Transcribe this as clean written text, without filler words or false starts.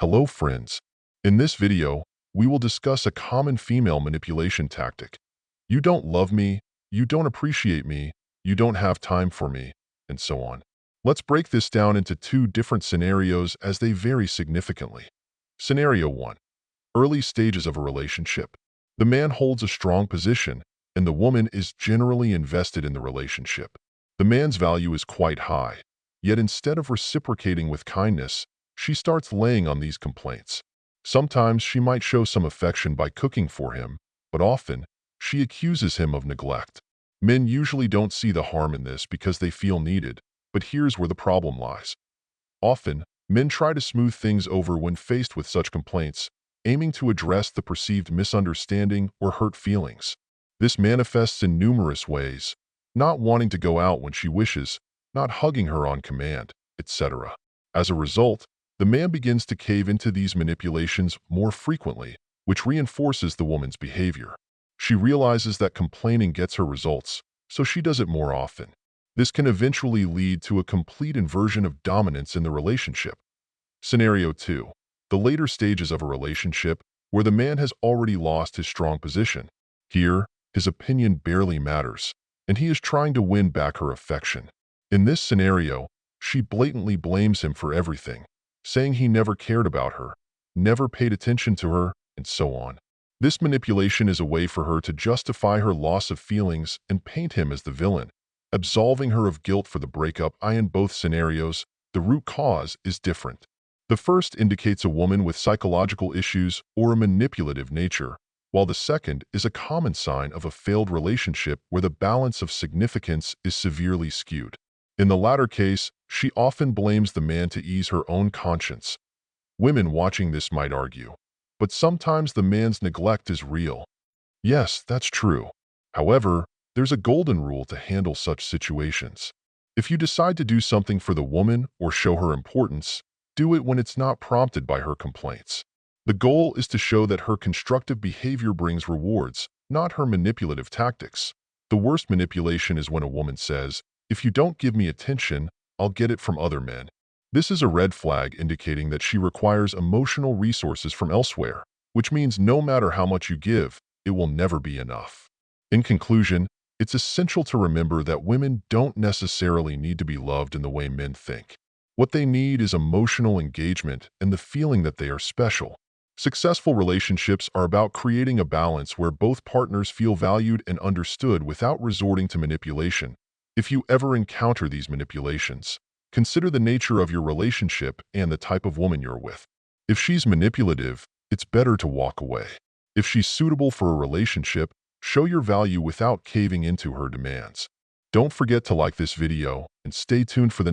Hello friends. In this video, we will discuss a common female manipulation tactic. You don't love me, you don't appreciate me, you don't have time for me, and so on. Let's break this down into two different scenarios as they vary significantly. Scenario 1. Early stages of a relationship. The man holds a strong position, and the woman is generally invested in the relationship. The man's value is quite high, yet instead of reciprocating with kindness, she starts laying on these complaints. Sometimes she might show some affection by cooking for him, but often she accuses him of neglect. Men usually don't see the harm in this because they feel needed, but here's where the problem lies. Often, men try to smooth things over when faced with such complaints, aiming to address the perceived misunderstanding or hurt feelings. This manifests in numerous ways: not wanting to go out when she wishes, not hugging her on command, etc. As a result, the man begins to cave into these manipulations more frequently, which reinforces the woman's behavior. She realizes that complaining gets her results, so she does it more often. This can eventually lead to a complete inversion of dominance in the relationship. Scenario 2. The later stages of a relationship, where the man has already lost his strong position. Here, his opinion barely matters, and he is trying to win back her affection. In this scenario, she blatantly blames him for everything, saying he never cared about her, never paid attention to her, and so on. This manipulation is a way for her to justify her loss of feelings and paint him as the villain, absolving her of guilt for the breakup. In both scenarios, the root cause is different. The first indicates a woman with psychological issues or a manipulative nature, while the second is a common sign of a failed relationship where the balance of significance is severely skewed. In the latter case, she often blames the man to ease her own conscience. Women watching this might argue, but sometimes the man's neglect is real. Yes, that's true. However, there's a golden rule to handle such situations. If you decide to do something for the woman or show her importance, do it when it's not prompted by her complaints. The goal is to show that her constructive behavior brings rewards, not her manipulative tactics. The worst manipulation is when a woman says, "If you don't give me attention, I'll get it from other men." This is a red flag indicating that she requires emotional resources from elsewhere, which means no matter how much you give, it will never be enough. In conclusion, it's essential to remember that women don't necessarily need to be loved in the way men think. What they need is emotional engagement and the feeling that they are special. Successful relationships are about creating a balance where both partners feel valued and understood without resorting to manipulation. If you ever encounter these manipulations, consider the nature of your relationship and the type of woman you're with. If she's manipulative, it's better to walk away. If she's suitable for a relationship, show your value without caving into her demands. Don't forget to like this video and stay tuned for the